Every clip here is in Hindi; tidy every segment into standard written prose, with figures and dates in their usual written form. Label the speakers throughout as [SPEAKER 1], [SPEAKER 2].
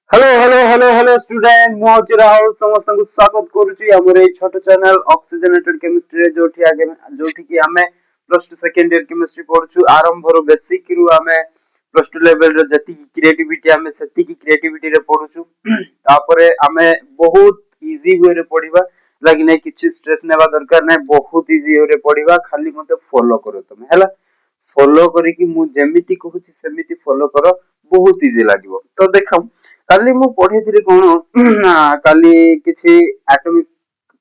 [SPEAKER 1] hello hello hello hello student मु हूँ राहुल समस्त को स्वागत करुची हमर ए छोटो चैनल ऑक्सीजनेटेड केमिस्ट्री रे जोठी आगे जोठी कि हमें प्लस 2 सेकंड ईयर केमिस्ट्री पढुछु आरंभ रो बेसिक रु हमें प्लस 2 लेवल रो जति क्रिएटिविटी हमें सेति की क्रिएटिविटी रे पढुछु तापरे हमें बहुत इजी वे रे पढिबा लागी नै किछि स्ट्रेस नेबा दरकार नै बहुत इजी वे रे पढिबा खाली मते फॉलो करो तुम हैला फॉलो करिकि मु जेमिति कहूची सेमिति फॉलो करो बहुत इजी लागिवो तो देखम काली मु पढेथिली कोन काली किछि एटॉमिक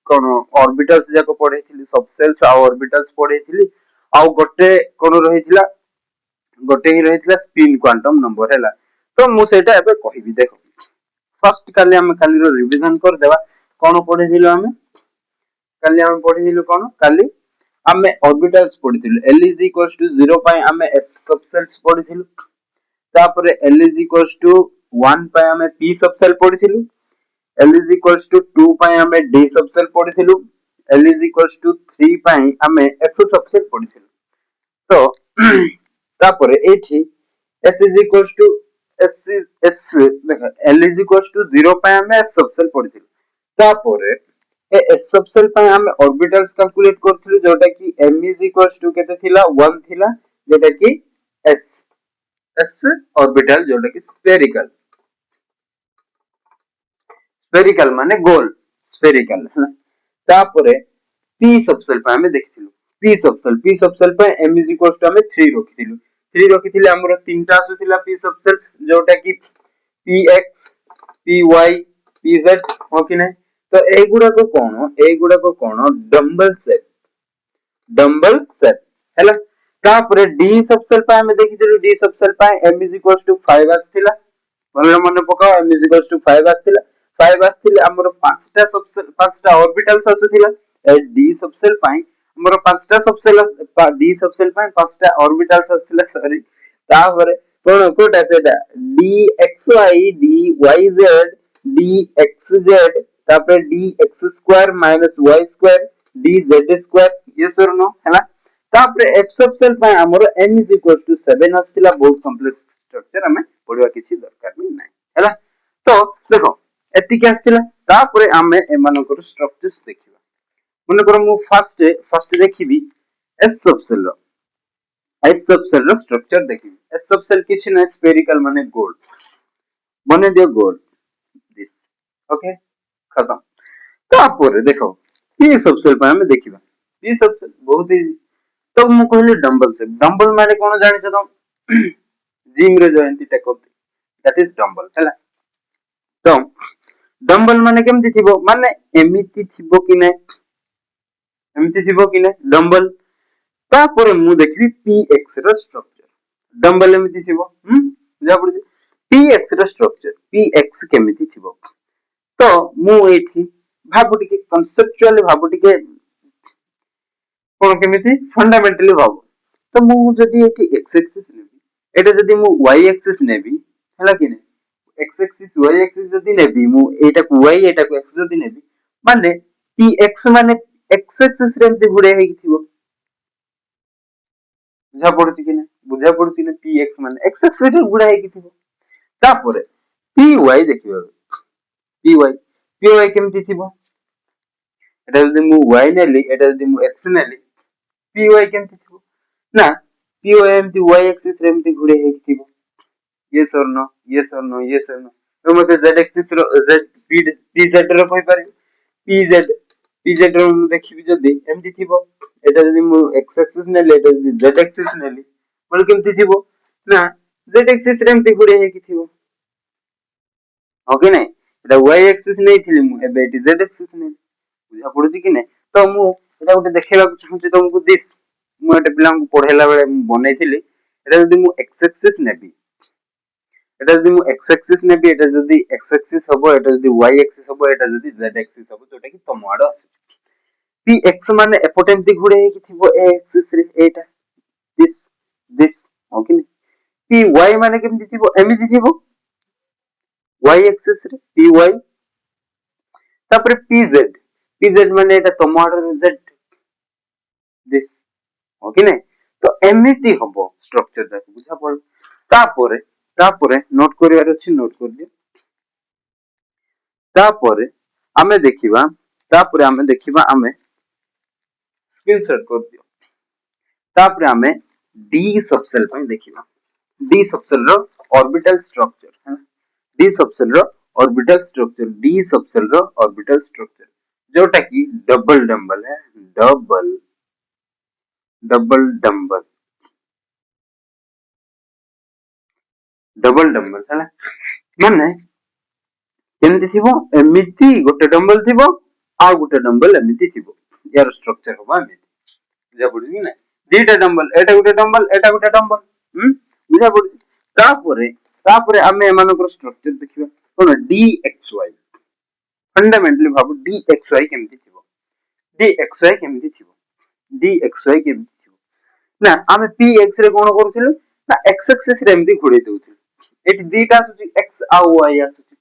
[SPEAKER 1] कोन ऑर्बिटल्स जाको पढेथिली सबसेल्स आ ऑर्बिटल्स पढेथिली आ गोटे कोन रहिथिला गोटे ही रहिथिला स्पिन क्वांटम नंबर हैला तो मु सेटा एबे कहिबी देखो फर्स्ट काली हम काली रो रिवीजन कर देबा कोन पढेथिलो हमें काली हम पढेथिलो कोन काली हमें ऑर्बिटल्स पढिथिलु L = 0 पय हमें s सबसेल्स पढिथिलु तापरे L = 1 पय हमें p सबसेल पढिथिलु L = 2 पय हमें d सबसेल पढिथिलु L = 3 पय हमें f सबसेल पढिथिलु तो तापरे एठी s s s देखो L = 0 पय हमें s सबसेल पढिथिलु तापरे ए s सबसेल पय हमें ऑर्बिटल्स कैलकुलेट करथिलु जोटा कि m = केते थिला 1 थिला जोटा कि s s ऑर्बिटल जोटा कि स्फेरिकल माने गोल स्फेरिकल है तापरे p सबसेल पे हमें देखिथिलु p सबसेल पे m = हमें 3 रखिथिलु 3 रखिथिले हमर तीनटा आसुथिला p सबसेल्स जोटा कि px py pz हो कि नै तो एगुडा को कोन डंबल सेट हैला तापरे d सबसेल पे हमें देखिथिलु d सबसेल पे m = 5 आस्थिला भले मन पकाओ m = 5 आस्थिला 5 आस्थिले हमर पांचटा सबसेल पांचटा ऑर्बिटल्स आसुथिला ए d सबसेल पे हमर पांचटा सबसेल d सबसेल पे पांचटा ऑर्बिटल्स आस्थिला सॉरी तापरे कोन कोटा सेटा dxy dyz dxz तापरे dx² y² dz² yes or no हैला तापरे f सबसेल पे हमर n = 7 आस्थिला बहुत कॉम्प्लेक्स स्ट्रक्चर हमें पढिबा किछि दरकार नै हैला तो देखो एति के आस्थिला तापरे हमें एमानकर स्ट्रक्चर्स देखिबा मने करो मु फर्स्ट देखिबी s सबसेल रो स्ट्रक्चर देखिबी s सबसेल किछि नै स्फेरिकल माने गोल मने दियो गोल दिस ओके खत्म तापरे देखो p सबसेल पे हमें देखिबा p सबसेल बहुत ही तो मु कहली डंबल माने कोन जानि छ तुम जिम रे जयंती टेकअप दैट इज डंबल हैला तो डंबल माने केमति थिबो माने एमिति थिबो कि नै एमिति थिबो कि नै डंबल तापरे मु देखबी px रो स्ट्रक्चर डंबल एमिति थिबो बुझा पड़ुछ px रो स्ट्रक्चर px केमिति थिबो तो मु एठी भाबु टिके कन्सेप्चुअली भाबु टिके कोन केमिति फंडामेंटली भाबु तो मु जदी एठी x एक्सिस नेबी एटा जदी मु y एक्सिस नेबी हला कि नै x एक्सिस y एक्सिस जदी नेबी मु एटा को y एटा को x जदी नेबी माने px माने x एक्सिस रे एमति गुडे हेकी थिबो बुझा पड़ुची कि px माने x एक्सिस रे गुडा हेकी थिबो तापरे py देखिबा py केमति थिबो एटा जदी मु y नेली एटा जदी मु x नेली py केमति थिबो ना py एमति y एक्सिस रे एमति घुरे हेकी थिबो yes or no तो मते z एक्सिस रो z pz रो कहि पारि pz रो देखिबि जदी एमति थिबो एटा जदी मु x एक्सिस नेली एटा जदी z एक्सिस नेली बोल केमति थिबो ना z एक्सिस रे एमति घुरे हेकी थिबो ओके नै एटा y एक्सिस नै थिली मु एबे एटी z एक्सिस नै बुझा पड़ुची कि नै तो मु एटा गोटे देखैबा चाहूची तुमको दिस मु एटा पिलांको पढेला बेले बनैथिली एटा जदी मु x एक्सिस नेबी एटा जदी मु x एक्सिस नेबी एटा जदी x एक्सिस हबो एटा जदी y एक्सिस हबो एटा जदी z एक्सिस हबो जोटा कि तम आडो आसी px माने एपोटे एमति घुरे हेकी थिबो a एक्सिस रे एटा दिस ओके नै py माने केमति थिबो एमिति थिबो y एक्सिस रे py तापर pz माने एटा तम आडो z दिस ओके नै तो एमिति हबो स्ट्रक्चर जाक बुझा पड़ तापरे नोट करिवार अछि नोट कर दियो तापरे आमे देखिबा आमे स्क्रीनशॉट कर दियो तापरे आमे डी सबसेल पे देखिबा डी सबसेल रो ऑर्बिटल स्ट्रक्चर है डी सबसेल रो ऑर्बिटल स्ट्रक्चर जोटा की डबल डंबल है double double dumbbell double dumbbell है माने केमती थिबो एमिति गोटे डंबल थिबो आ गोटे डंबल एमिति थिबो यार स्ट्रक्चर होबा एमिति बुझा पड़ी कि नै दीटा डंबल एटा गोटे डंबल बुझा पड़ी तापरे आमे एमानकर स्ट्रक्चर देखिबा कोन डीएक्सवाई फंडामेंटली भाबो डीएक्सवाई केमती थिबो डीएक्सवाई केमती थिबो ना आमे पीएक्स रे कोन करथिलु ना एक्स एक्सिस रे एमती घोड़े दउथिलु एटी दीटा आसुची एक्स आ वाई आसुची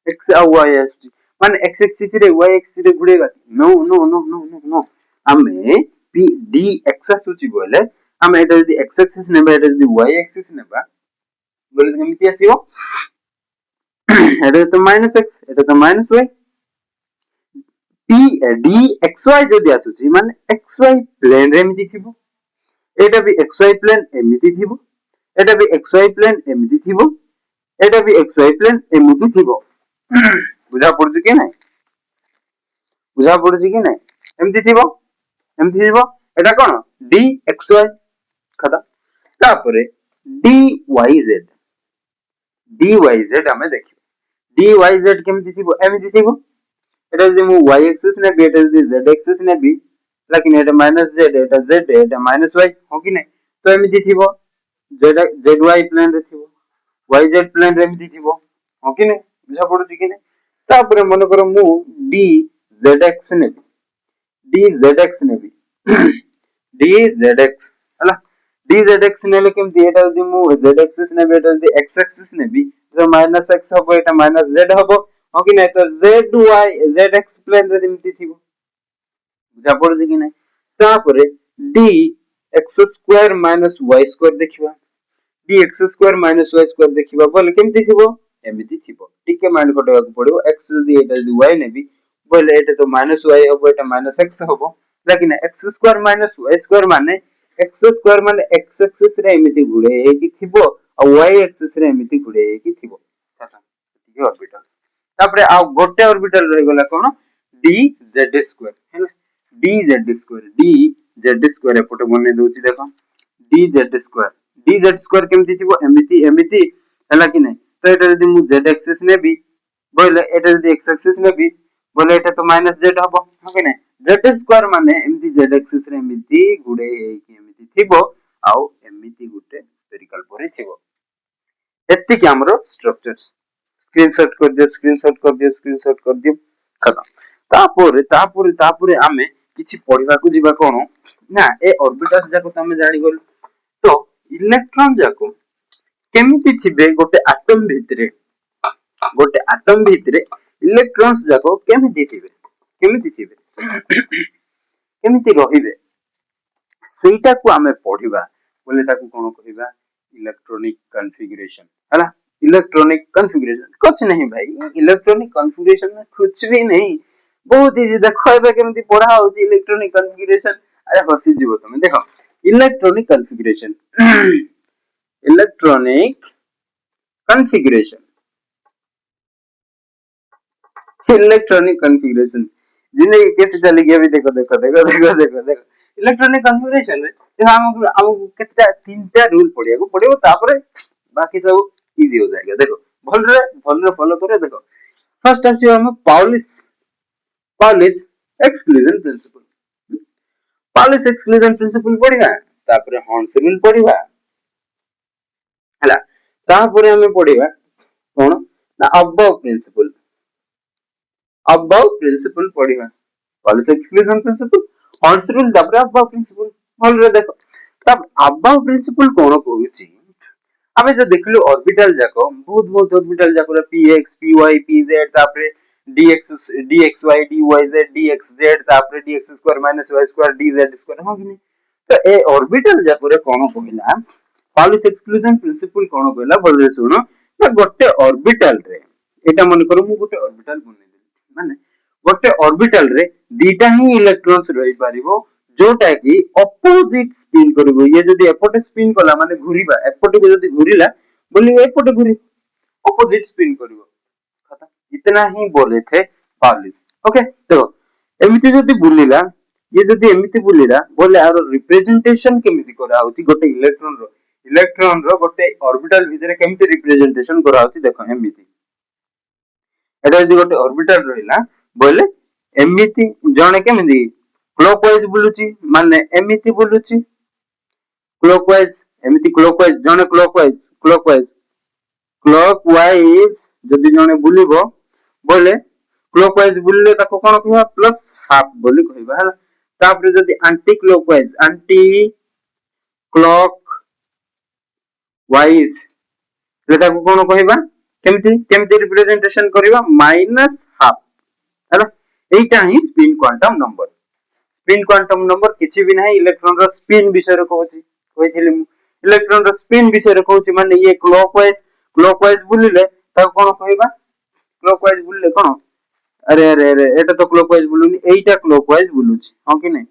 [SPEAKER 1] एक्स आ वाई आसुची माने एक्स एक्सिस रे वाई एक्सिस रे घुड़ेगा नो नो नो नो नो नो आमे पी डी एक्स आसुची बोले आमे एटा जदी एक्स एक्सिस नेबा एटा जदी वाई एक्सिस नेबा बोले केमती आसीबो एटा तो माइनस एक्स एटा तो minus Y P D X Y जदी आसुची माने एक्स वाई प्लेन रे एमती थिबो एटा भी एक्स वाई प्लेन एमती थिबो एटा भी एक्स वाई प्लेन एमती थिबो एटा भी एक्स वाई प्लेन एमती थिबो बुझा पड़छ कि नै एमती थिबो एटा कोन डी एक्स वाई खता तापरे डी वाई जेड हमें देखियो डी वाई जेड केमती थिबो एमती थिबो एटा जदी मु वाई एक्सिस ने बी एटा जदी जेड एक्सिस ने बी लेकिन एटा माइनस जेड एटा माइनस वाई हो कि नै तो एमती थिबो जेड जेड वाई प्लेन रे थिबो वाई जेड प्लेन रे एमती थिबो हो कि नै बुझा पड़छ कि नै तापरे मन करो मु डी जेड एक्स ने डी जेड एक्स हला डी जेड एक्स नेले केमती एटा जदी मु जेड एक्सिस ने एटा जदी एक्स एक्सिस ने बी तो माइनस एक्स हबो एटा माइनस जेड हबो हो कि नै तो Z Y Z X plane रे एमती थिबो बुझा पड़छ कि नै तापरे D X square minus Y square देखिबा D X square minus Y square देखिबा बोले केमती थिबो एमिति थिबो टिके माइंड कटवा को पड़िबो x जदी एटा जदी y नेबी बोले एटा तो माइनस y हबो एटा माइनस x हबो लेकिन x square minus y square माने x स्क्वायर माने x एक्सिस रे एमिति गुडे हेकी थिबो आ y एक्सिस रे एमिति गुडे हेकी थिबो ताता ये ऑर्बिटल तापरे आ गोटे ऑर्बिटल रहि गला कोन d z स्क्वायर हैला d z स्क्वायर एपटे बने दोची देखो d z स्क्वायर केमती थिबो एमिति हैला कि नै तो एटा जदी मु z एक्सिस नेबी बोले एटा जदी x एक्सिस नेबी बोले एटा तो माइनस z हबो हो कि नै z स्क्वायर माने एमिति z एक्सिस रे एमिति गुडे हेकी एमिति थिबो आउ एमिति गुटे स्फेरिकल परि थिबो एत्ति कि हमरो स्ट्रक्चर स्क्रीनशॉट कर दियो खत्म तापुरे आमे किछि पढिबा को जिबा कोन ना ए ऑर्बिटल्स जाको तमे जानि गल तो इलेक्ट्रॉन जाको केमिति थिबे गोटे एटम भितरे इलेक्ट्रॉन्स जाको केमिति रहिबे सेटा को हमें पढिबा बोले ताको कोन कहिबा इलेक्ट्रॉनिक कॉन्फ़िगरेशन हैला इलेक्ट्रॉनिक कॉन्फ़िगरेशन कुछ नहीं भाई इलेक्ट्रॉनिक कॉन्फ़िगरेशन में कुछ भी नहीं बहुत इजी देखो एबे केमिति पढ़ा होची इलेक्ट्रॉनिक कॉन्फ़िगरेशन अरे हसी जीवो तुम देखो इलेक्ट्रॉनिक कॉन्फ़िगरेशन इलेक्ट्रॉनिक कॉन्फ़िगरेशन जिंदगी कैसे चलेगी अभी देखो इलेक्ट्रॉनिक कॉन्फ़िगरेशन रे हम केटा तीनटा रूल पढ़िया को तापरे बाकी सब इजी हो जाएगा देखो भल फॉलो करे देखो फर्स्ट आसी हम पाउलिस एक्सक्लूजन प्रिंसिपल पढ़िया तापरे हॉर्न्स रूल पढ़िया हला तापरे हमें पढ़िया कोन ना अबव प्रिंसिपल पढ़िया Pauli's exclusion principal horns rule तापरे अबव प्रिंसिपल भल रे देखो तब अबव प्रिंसिपल कोन कहूची आमे जो देखलु ऑर्बिटल जाको बहुत ऑर्बिटल जाको px py pz तापरे dxy dyz dxz तापरे dx square minus y square dz square हो कि तो ए ऑर्बिटल जाको रे कोन कहला पाउलिस एक्सक्लूजन प्रिंसिपल कोन कहला बोल रे सुनो ना गोटे ऑर्बिटल रे एटा मन करू मु गोटे ऑर्बिटल बने देली माने गोटे ऑर्बिटल रे दीटा ही इलेक्ट्रॉन्स रही पारिबो जोटा कि ऑपोजिट स्पिन करिवो ये जदी एपटे स्पिन कला माने घुरीबा एपटे को जदी घुरीला बोली एपटे घुरी ऑपोजिट स्पिन करिवो खत्म इतना ही बोले थे पाउलिस ओके देखो एमिति जदी बुलिला ये जदी एमिति बुलिला बोले आरो रिप्रेजेंटेशन केमिति करा होती गोटे इलेक्ट्रॉन रो गोटे ऑर्बिटल भितरे केमिति रिप्रेजेंटेशन करा होती देखो एमिति एटा जदी गोटे ऑर्बिटल रहिला बोले एमिति जणे केमिति क्लॉकवाइज बुलुची माने एमिति बुलुची क्लॉकवाइज एमिति क्लॉकवाइज जणे क्लॉकवाइज जदी जणे बुलिबो बोले क्लॉकवाइज बुलले ताको कोन कहबा प्लस हाफ बोली कहबा हला तापर जदी एंटी क्लॉकवाइज ले ताको कोन कहबा केमिति रिप्रेजेंटेशन करबा माइनस हाफ हला एटा ही स्पिन क्वांटम नंबर किछि भी नाही इलेक्ट्रॉन रो स्पिन विषय रे कहथिले मु इलेक्ट्रॉन रो स्पिन विषय रे कहउची माने ये क्लॉकवाइज बुलिले ताको कोन कहबा क्लॉकवाइज बुलिले कोन अरे अरे अरे एटा तो क्लॉकवाइज बुलुनी एटा क्लॉकवाइज बुलुची हां कि नहीं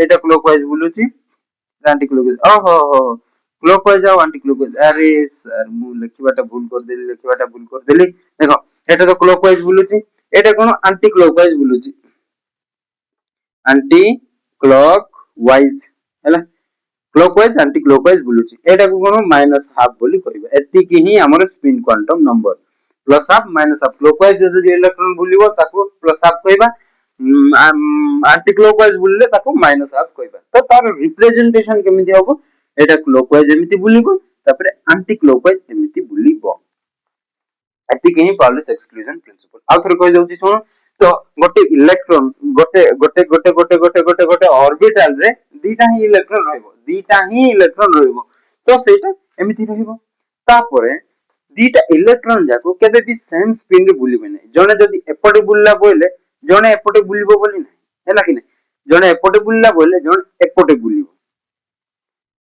[SPEAKER 1] एटा क्लॉकवाइज बुलुची एंटी क्लॉकवाइज ओहो हो क्लॉकवाइज और एंटी क्लॉकवाइज अरे सर मु लिखिबाटा भूल कर देली देखो एटा तो क्लॉकवाइज बुलुची एटा कोन एंटी क्लॉकवाइज बुलुची एंटी क्लॉकवाइज हैला क्लॉकवाइज एंटी क्लॉकवाइज बुलुची एटा को कोन माइनस हाफ बोली कहबा एति की ही हमर spin quantum number plus half minus half clockwise जदी इलेक्ट्रॉन बुलिबो ताको प्लस हाफ कहबा एंटी क्लॉकवाइज बुलले ताको माइनस हाफ कहबा तो तार रिप्रेजेंटेशन केमिति होबो एटा क्लॉकवाइज एमिति बुलिबो तापर एंटी क्लॉकवाइज एमिति बुलिबो एति के ही पाउलिस एक्सक्लूजन प्रिंसिपल आ थोर कहि दउची सुन तो गोटे इलेक्ट्रॉन गोटे ऑर्बिटल रे दीटा ही इलेक्ट्रॉन रहइबो तो सेटा एमिति रहइबो तापरे दीटा इलेक्ट्रॉन जाको केबे भी सेम स्पिन रे बुलिबे नै जने जदी एपटे बुलला बोले जने एपटे बुलिबो बोली नै हैला कि नै जने एपटे बुलला बोले जने एपटे बुलिबो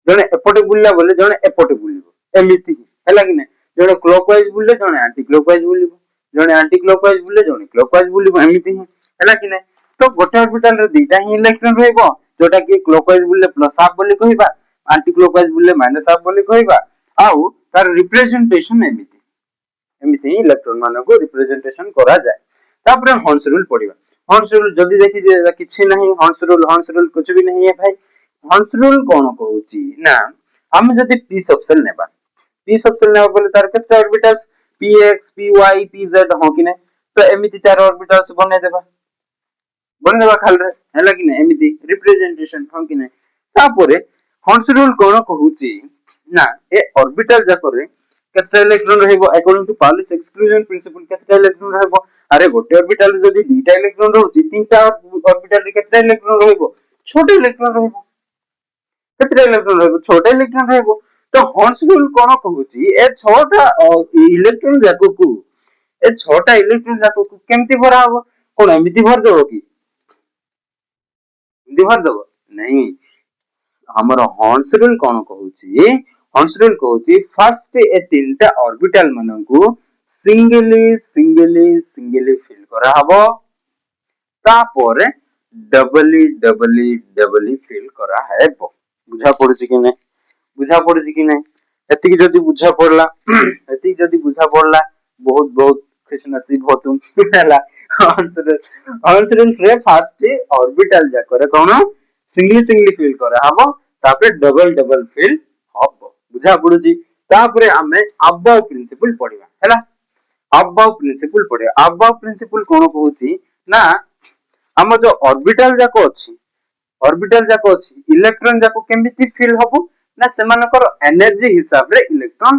[SPEAKER 1] जने एपटे बुलला बोले जने एपटे बुलिबो एमिति हैला कि नै जने क्लॉकवाइज बुलले जने एंटी क्लॉकवाइज बुलिबो जने एंटी क्लॉकवाइज बुलले जने क्लॉकवाइज बुलिबो एमिति हैला कि नै तो गोटे ऑर्बिटल रे दीटा ही इलेक्ट्रॉन रहइबो जोटा कि क्लॉकवाइज बुलले प्लस हाफ बोली कहिबा एंटी क्लॉकवाइज बुलले माइनस हाफ बोली कहिबा आउ तार रिप्रेजेंटेशन एमिति इलेक्ट्रॉन माने को रिप्रेजेंटेशन करा जाय तापर हॉर्न्स रूल पढिबा हॉर्न्स रूल जदी देखि जे किछि नहीं हॉर्न्स रूल कुछ भी नहीं है भाई हॉर्न्स रूल कोन कहूची ना हम जदी पी सबसेल नेबा बोले तार केते ऑर्बिटल्स px py pz हो कि नै तो एमिति चार ऑर्बिटल्स बने देबा खाल रे हैला कि नै एमिति रिप्रेजेंटेशन हो कि नै तापरे हॉर्न्स रूल कोन कहूची ना ए ऑर्बिटल जाको रे केते इलेक्ट्रॉन रहइबो according to Pauli's exclusion principle केते इलेक्ट्रॉन रहइबो अरे गोटे ऑर्बिटल जदी दीटा इलेक्ट्रॉन रहउची तीनटा ऑर्बिटल रे केते इलेक्ट्रॉन रहइबो छोटे इलेक्ट्रॉन रहइबो केते इलेक्ट्रॉन रहइबो छोटे इलेक्ट्रॉन रहइबो तो हॉर्न्स रूल कोन कहूची ए छोटा इलेक्ट्रॉन जाको को ए छोटा इलेक्ट्रॉन जाको को केमति भरा हो कोन एमिति भर देबो की भर देबो नहीं हमर horns rule cone कहूची horns rule कहूची first A तीनटा ऑर्बिटल मनकु सिंगली फिल करा हबो तापर डबली फिल करा हेबो बुझा पड़ुची कि नै एति की जदी बुझा पड़ला बहुत खुश नसीब हो तुम हैला हॉर्न्स रूल रे फर्स्ट ऑर्बिटल जा करे कोन सिंगली फिल करा हबो तापर डबल फिल हबो बुझा पड़ुची तापर हमें अबव प्रिंसिपल पढिबा हैला अबव प्रिंसिपल कोन कहूची ना हम जो ऑर्बिटल जाको अछि इलेक्ट्रॉन जाको केमिति फिल हबो ना सेमानकर एनर्जी हिसाब रे इलेक्ट्रॉन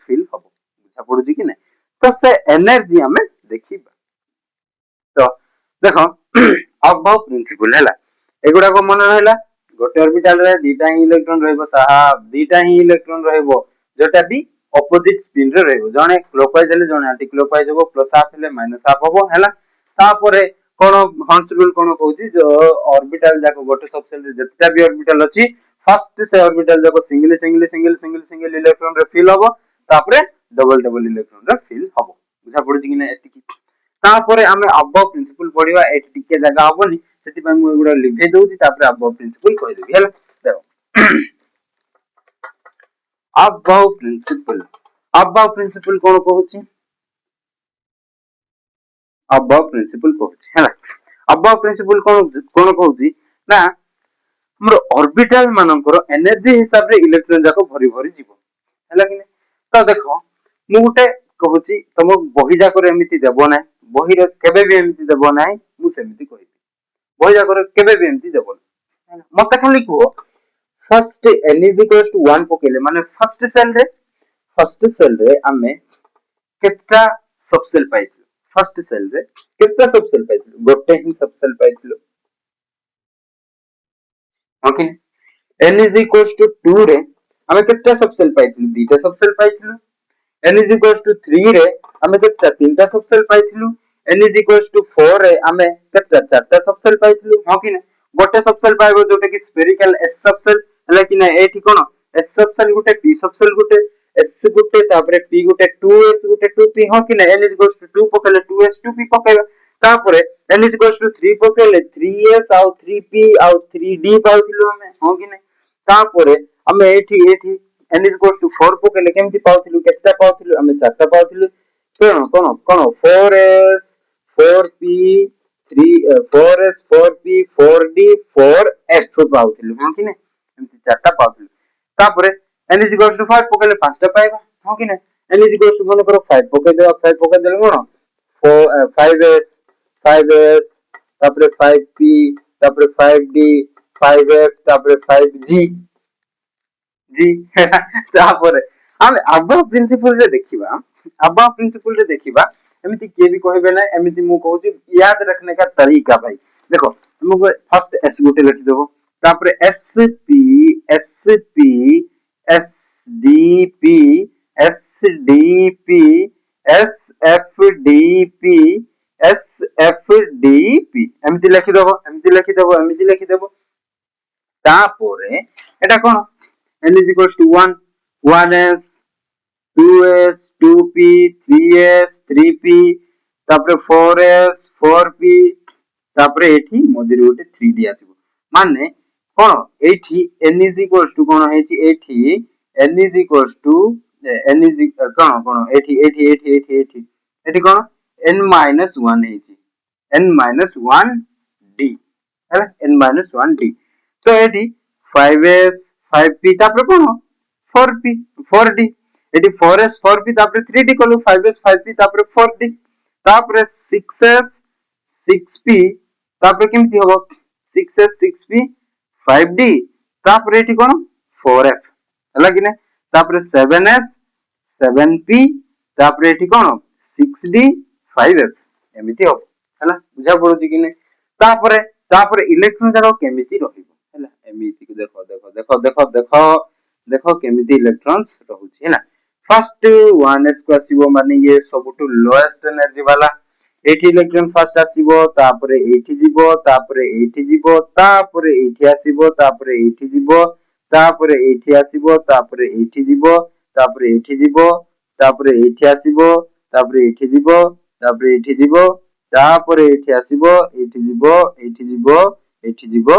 [SPEAKER 1] फिल हबो बुझा पड़ुची कि नै तो से एनर्जी हमें देखिबा तो देखो अबव प्रिंसिपल हैला एगुडा को मन रहला गोटे ऑर्बिटल रे दीटा ही इलेक्ट्रॉन रहइबो साहब दीटा ही इलेक्ट्रॉन रहइबो जोटा भी ऑपोजिट स्पिन रे रहइबो जने क्लॉकवाइज हेले जने एंटी क्लॉकवाइज होबो प्लस हाफ हेले माइनस हाफ होबो हैला तापरे कोन हॉर्न्स रूल कोन कहूची जो ऑर्बिटल जाको गोटे सबसेल रे जतिटा भी ऑर्बिटल अछि फर्स्ट से ऑर्बिटल जाको सिंगल इलेक्ट्रॉन रे फिल होबो तापरे डबल डबल इलेक्ट्रॉन रा फिल हबो बुझा पड़ुची कि ना एतिकी तापरे आमे अबव प्रिंसिपल पढिबा एटी टिके जगह हबोनी सेति पय मु एगुडा लिखै दउची तापरे अबव प्रिंसिपल कहि देबी हैला देखो अबव प्रिंसिपल कोन कहूची अबव प्रिंसिपल कहूची हैला अबव प्रिंसिपल कोन कहूची ना हमर ऑर्बिटल मानकर एनर्जी हिसाब रे इलेक्ट्रॉन जाको भरी भरी जीवो हैला कि तो देखो मु गुटे कहूची तुम बही जाकर एमिति देबो ना बही रे केबे भी एमिति देबो ना मु सेमिति कहि बही जाकर केबे भी एमिति देबो ना मते खाली को first n is equals to 1 पकेले माने फर्स्ट सेल रे आमे केतटा सब सेल पाइथिलु फर्स्ट सेल रे केतटा सब सेल पाइथिलु गोटे ही सब सेल पाइथिलु okay n is equals to 2 रे आमे केतटा सब सेल पाइथिलु दीटा सब shell पाइथिलु n is equals to 3 रे आमे केतटा तीनटा सब shell पाइथिलु n is equals to 4 रे आमे केतटा चारटा सब सेल पाइथिलु ओके ना गोटे सब सेल पाइबो जोटे कि स्फेरिकल s सब सेल हला कि ना एठी कोन s सब सेल गुटे p सब सेल गुटे s गुटे तापरे p गुटे 2s गुटे 2p हो कि ना n is equals to 2 पकेले 2s 2p पकेले तापरे n is equals to 3 पकेले 3s आउ 3p आउ 3d पाउथिलु हमें हो कि ना तापरे हमें एठी n is equals to 4 पकेले केमति पाउथिलु केतटा पाउथिलु हमें चारटा पाउथिलु कोन 4s 4p 4s 4p 4d 4f पाउथिलु हो कि ना एमति चारटा पाउथिलु तापरे n is equals to 5 पकेले पांचटा पाइबा हो कि ना n is equals to मन करो 5 पके देले कोन 5s 5s तापरे 5p तापरे 5d 5f तापरे 5g जी तापरे हम अबव प्रिंसिपल रे देखिबा एमिति के भी कहबे ना एमिति मु कहूची याद रखने का तरीका भाई देखो हमको फर्स्ट s गुटे लिख देबो तापरे sp sp sdp sdp sfdp sfdp एमिति लिखि देबो तापरे एटा कोन n is equals to 1 1s 2s 2p 3s 3p तापरे 4s 4p तापरे एठी मधुर गोटे 3d आसीबो माने कोन एठी n is equals to कोन हेची एठी n is equals to n is कोन एठी कोन n minus 1 हेची n minus 1 d है n minus 1 d तो एठी 5s 5p तापरे कोन 4p 4d एठी 4s 4p तापरे 3d कोलु 5s 5p तापरे 4d तापरे 6s 6p तापरे केमति होबो 6s 6p 5d तापरे एठी कोन 4f हला कि ने तापरे 7s 7p तापरे एठी कोन 6d 5f एमिति हो हला बुझा पड़ुची कि ने तापरे इलेक्ट्रॉन जाको केमिति रहिबो हला एमिति देखो केमिति इलेक्ट्रॉन्स रहउची हैला फर्स्ट 1s को आसीबो माने ये सबटु लोएस्ट एनर्जी वाला एठी इलेक्ट्रॉन फर्स्ट आसीबो तापरे एठी जीवो तापरे एठी जीवो तापरे एठी आसीबो तापरे एठी जीवो तापरे एठी आसीबो तापरे एठी जीवो तापरे एठी जीवो तापरे एठी आसीबो तापरे एठी जीवो तापरे एठी जीवो तापरे एठी आसीबो एठी जीवो एठी जीवो एठी जीवो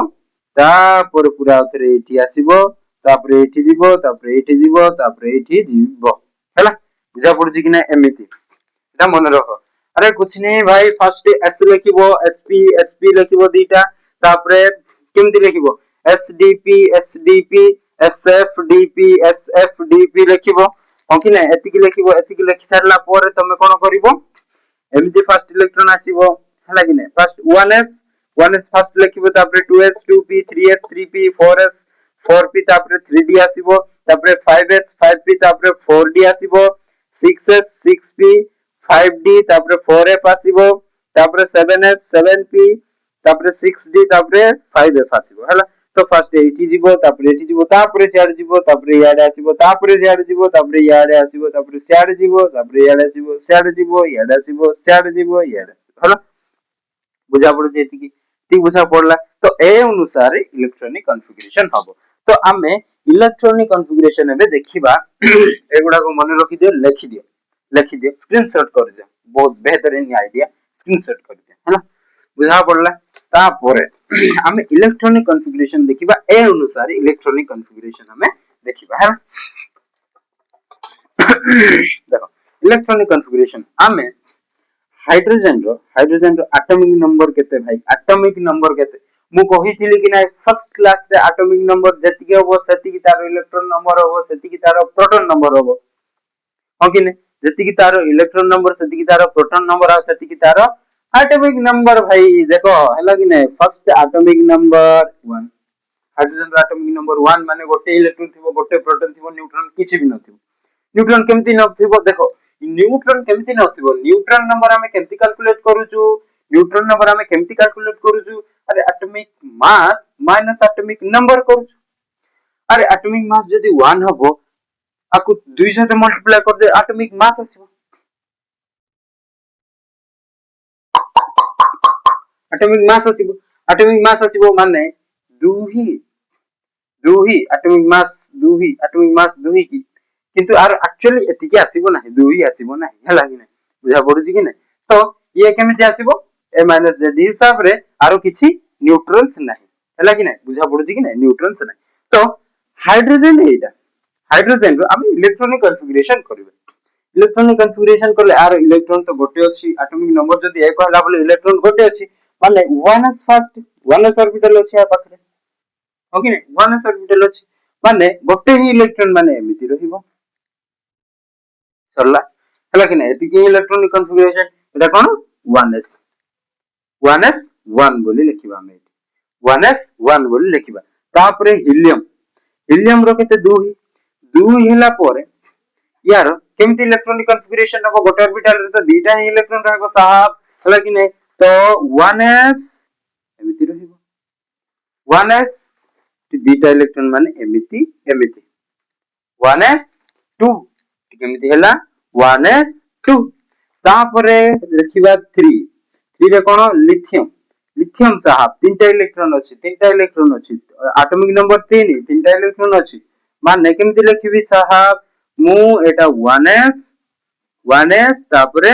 [SPEAKER 1] तापरे पूरा उथरे एठी आसीबो तापरे एठी जीवो तापरे एठी जीवो तापरे एठी जीवो हैला बुझा पड़ुची कि ना एमिति एटा मन रखो अरे कुछ नहीं भाई फर्स्ट s लिखिबो sp लिखिबो दीटा तापरे केमति लिखिबो sdp sfdp लिखिबो हो कि ना एतिकी लिखि सारला पर तमे कोन करिवो एमिति फर्स्ट इलेक्ट्रॉन आसीबो हला कि ना फर्स्ट 1s फर्स्ट लिखिबो तापरे 2s 2p 3s 3p 4s 4p तापरे 3d आसीबो तापरे 5s 5p तापरे 4d आसीबो 6s 6p 5d तापरे 4f आसीबो तापरे 7s 7p तापरे 6d तापरे 5f आसीबो हला तो फर्स्ट एठी जीवो तापरे सियाड जीवो तापरे याडे आसीबो तापरे सियाड जीवो तापरे याडे आसीबो तापरे सियाड जीवो तापरे याडे आसीबो सियाड जीवो याडे आसीबो सियाड जीवो याडे आसीबो हला बुझा पड़ो जेति की ठीक बुझा पड़ला तो ए अनुसार इलेक्ट्रॉनिक कॉन्फ़िगरेशन हबो तो आमे इलेक्ट्रॉनिक कॉन्फ़िगरेशन एबे देखिबा एगुडा को मन रखि दियो लिखि दियो स्क्रीनशॉट कर दियो बहुत बेहतरीन आइडिया स्क्रीनशॉट कर दियो है ना बुझा पड़ला तापरे हमें इलेक्ट्रॉनिक कॉन्फ़िगरेशन देखिबा ए अनुसार इलेक्ट्रॉनिक कॉन्फ़िगरेशन हमें देखिबा है देखो इलेक्ट्रॉनिक कॉन्फ़िगरेशन हमें हाइड्रोजन रो एटॉमिक नंबर केते भाई एटॉमिक नंबर केते मु कहिथिली कि ना फर्स्ट क्लास रे एटॉमिक नंबर जति के होबो सेति की तार इलेक्ट्रॉन नंबर होबो सेति की तार प्रोटॉन नंबर होबो हो कि नै जति की तार इलेक्ट्रॉन नंबर सेति की तार प्रोटॉन नंबर आ सेति की तार एटॉमिक नंबर भाई देखो हला कि नै फर्स्ट एटॉमिक नंबर 1 हाइड्रोजन रो एटॉमिक नंबर 1 माने गोटे इलेक्ट्रॉन थिबो गोटे प्रोटॉन थिबो न्यूट्रॉन किछि भी नथिबो न्यूट्रॉन केमति नथिबो देखो न्यूट्रॉन केमति नथिबो न्यूट्रॉन नंबर हमें केमति कैलकुलेट करूछु न्यूट्रॉन नंबर हमें केमति कैलकुलेट करूछु अरे atomic mass minus atomic number करूछु अरे एटॉमिक मास जदी 1 हबो आकु 2 साथे मल्टीप्लाई कर दे एटॉमिक मास आसीबो एटॉमिक मास आसीबो माने 2 ही एटॉमिक मास 2 ही की किंतु आर एक्चुअली एतिके आसीबो नाही 2 ही आसीबो नाही हला कि नाही बुझा पडुची कि नाही तो ये केमिति आसीबो a - z हिसाब रे आरो किछि न्यूट्रॉन्स नाही हला कि नाही बुझा पडुची कि नाही न्यूट्रॉन्स नाही तो हाइड्रोजन एटा हाइड्रोजन रो हम इलेक्ट्रॉनिक कॉन्फ़िगरेशन करबे इलेक्ट्रॉनिक कॉन्फ़िगरेशन करले आर इलेक्ट्रॉन तो गोटे अछि एटॉमिक नंबर जदी एक हला बोले इलेक्ट्रॉन गोटे अछि माने 1s फर्स्ट 1s ऑर्बिटल अछि आ पाखरे ओके नै 1s ऑर्बिटल अछि माने गोटे ही इलेक्ट्रॉन माने एमिति रहिबो सरला हला कि नै एति कि इलेक्ट्रॉनिक कॉन्फ़िगरेशन एटा कोन 1s 1s 1 बोली लिखिबा हम 1s 1 बोली लिखिबा तापरे हीलियम रो केते 2 हिला परे यार केमति इलेक्ट्रॉनिक कॉन्फ़िगरेशन हबो गोटे ऑर्बिटल रे तो दीटा ही इलेक्ट्रॉन रहबो साहब हला कि नै तो 1s एमिति रहिबो 1s दीटा इलेक्ट्रॉन माने एमिति 1s 2 केमिति हला 1s 2 तापरे लिखिबा 3 रे कोन लिथियम साहब तीनटा इलेक्ट्रॉन अछि एटॉमिक नंबर 3 तीनटा इलेक्ट्रॉन अछि माने केमिति लिखिबी साहब मु एटा 1s तापरे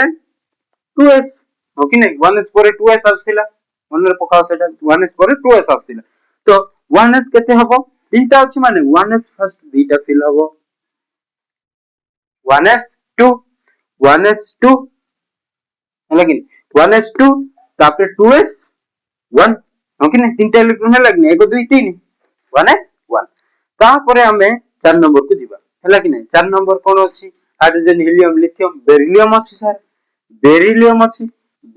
[SPEAKER 1] 2s ओके नै 1s परे 2s आथिला मन रे पकाओ सेटा 1s परे 2s आथिला तो 1s केते हबो तीनटा अछि माने 1s फर्स्ट दीटा फिल हबो 1s 2 लेकिन 1s 2 तापरे 2s 1 ओके नै तीनटा इलेक्ट्रॉन लागने 1 2 3 1s 1 तापरे हमें 4 नंबर को दिबा हला कि नै 4 नंबर कोन अछि हाइड्रोजन हीलियम लिथियम बेरिलियम अछि सर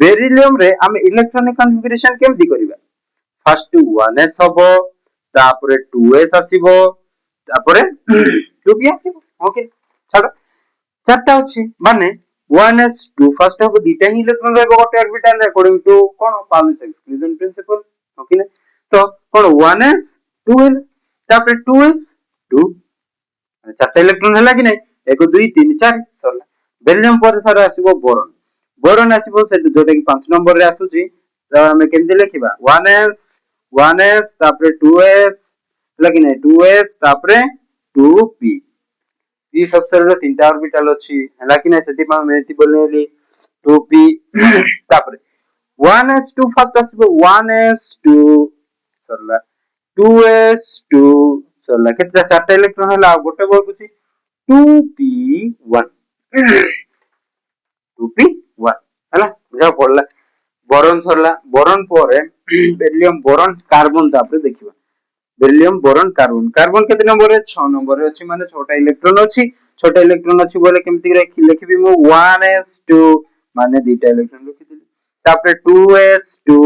[SPEAKER 1] बेरिलियम रे हमें इलेक्ट्रॉनिक कॉन्फ़िगरेशन केमति करिबा फर्स्ट 1s हबो तापरे 2s आसीबो तापरे 2p आसीबो ओके छाड़ चारटा अछि माने 1s2 फर्स्ट हबो दीटा ही इलेक्ट्रॉन रहबो गोटे ऑर्बिटल रे अकॉर्डिंग टू कोन पाउलिस एक्सक्लूजन प्रिंसिपल ओके नै तो कोन 1s2 हेल तापरे 2s2 चारटा इलेक्ट्रॉन हला कि नै 1 2 3 4 सरला बेरिलियम पर सर आसीबो बोरॉन आसीबो से जोटा कि 5 नंबर रे आसुची तो हमें केमते लिखिबा 1s तापरे 2s लगी नै 2s तापरे 2p ई सबसे रो तीनटा ऑर्बिटल अछि हला कि नै सेति पा मेति बोलेली 2p तापरे 1s2 फर्स्ट आसीबो 1s2 सरला 2s2 सरला केतरा चारटा इलेक्ट्रॉन हला गोटे बोल कुछि 2p1 2p1 हला बुझा पड़ला बोरॉन सरला बोरॉन परे बेरिलियम बोरॉन कार्बन तापरे देखिबा बेरिलियम बोरॉन कार्बन केते नंबर रे 6 नंबर रे अछि माने 6टा इलेक्ट्रॉन अछि बोले केमति लिखिबी मु 1s2 माने दीटा इलेक्ट्रॉन लिखिदिली तापरे 2s2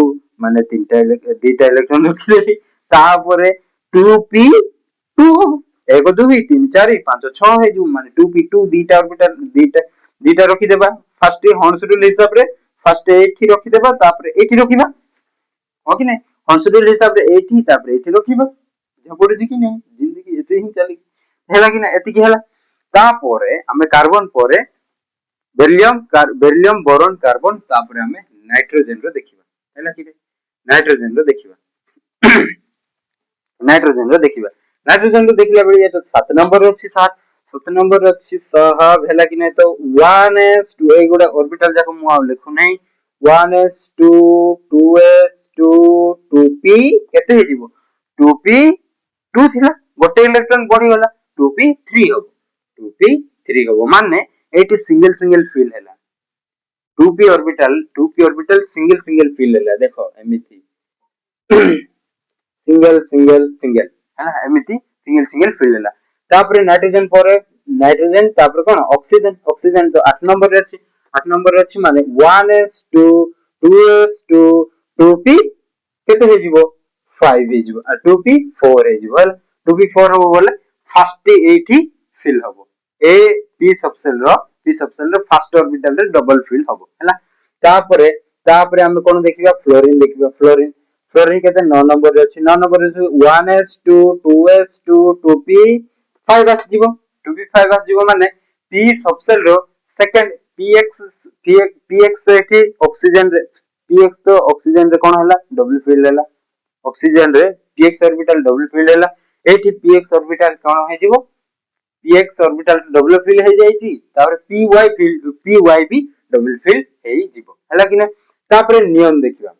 [SPEAKER 1] माने दीटा इलेक्ट्रॉन लिखिदिली तापरे 2p2 1 2 3 4 5 6 हे जो माने 2p2 दीटा ऑर्बिटल दीटा रखि देबा फर्स्ट हॉर्नशूल हिसाब रे फर्स्ट एठी रखि देबा तापरे एठी रखिबा ओके नै हॉर्नशूल हिसाब रे एठी तापरे एठी रखिबा झपड़ जी कि नै जिंदगी एते ही चली हेला कि नै एति कि हेला तापरे हमें कार्बन परे बेरिलियम बोरॉन कार्बन तापरे हमें नाइट्रोजन रो देखिबा हेला कि नाइट्रोजन रो देखिबा नाइट्रोजन को देखला बेले ये 7 नंबर अछि 7 नंबर अछि सहब हैला कि नै तो 1s2 ए गुडा ऑर्बिटल जाको मु आ लिखु नै 1s2 2s2 2p केते हे जीवो 2p 2 थिला गोटे इलेक्ट्रॉन बढ़ी गला 2p3 हो 2p3 हो माने एटी सिंगल सिंगल फिल हैला 2p orbital single single fill हैला देखो एमिति सिंगल सिंगल सिंगल है ना एमिति सिंगल सिंगल फिल हैला तापर नाइट्रोजन पर नाइट्रोजन तापर कोन ऑक्सीजन ऑक्सीजन तो 8 नंबर रे अछि 8 नंबर रे अछि माने 1s2 2s2 2p केते हे जीवो 5 हे जीवो आ 2p 4 हे जीवो 2p 4 हो बोले फर्स्ट एठी फिल हबो ए पी सबसेल रो फर्स्ट ऑर्बिटल रे डबल फिल हबो हैला तापर हम कोन देखिबा फ्लोरीन फ्लोरीन केते 9 नंबर रे अछि 9 नंबर रे 1s2 2s2 2p 5 आस जीवो 2p5 आस जीवो माने p सबसेल रो सेकंड px तो एठी ऑक्सीजन रे px तो ऑक्सीजन रे कोन हला डबल फिल हला ऑक्सीजन रे px ऑर्बिटल डबल फिल हला एठी px ऑर्बिटल कोन हे जीवो px ऑर्बिटल डबल फिल हे जाई छी तापर py भी डबल फिल हे जीवो हला कि ना तापर नियन देखिबा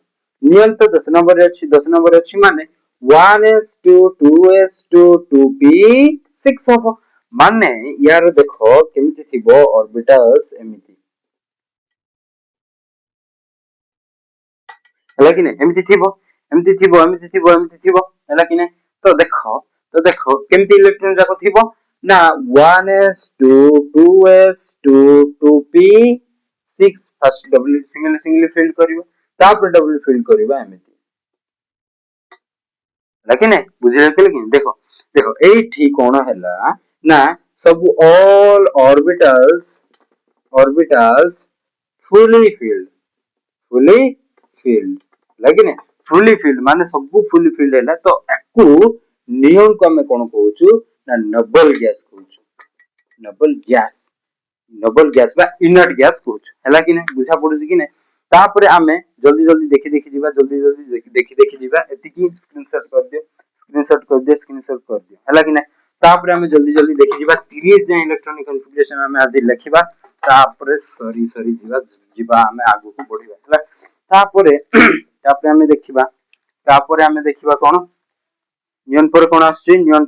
[SPEAKER 1] नियन तो 10 नंबर रे अछि 10 नंबर अछि माने 1s2 2s2 2p 6 हबो माने यार देखो केमिति थिबो ऑर्बिटल्स हला कि नै एमिति थिबो हला कि नै तो देखो केमिति इलेक्ट्रॉन जाको थिबो ना 1s2 2s2 2p 6 first double single single fill करिवो तापर डबल फिल करिवो एमिति लेकिन बुझिले कि देखो देखो एठी कोन हैला ना सब ऑल ऑर्बिटल्स फुली फील्ड लेकिन फुली फील्ड माने सब फुली फील्ड हैला तो एकु नियन को हमें कोन कहउछु ना नोबल गैस बा इनर्ट गैस कहउछु हैला कि नै बुझा पडुछि कि नै तापर आमे जल्दी जल्दी देखि जीवा एति की स्क्रीनशॉट कर दियो हैला कि नै तापर आमे जल्दी जल्दी देखि जीवा 30 जे इलेक्ट्रॉनिक कॉन्फ़िगरेशन आमे आज लिखिबा तापर सरी जीवा आमे आगु को बढ़िबा हैला तापर आमे देखिबा कोन नियन पर कोन आछि नियन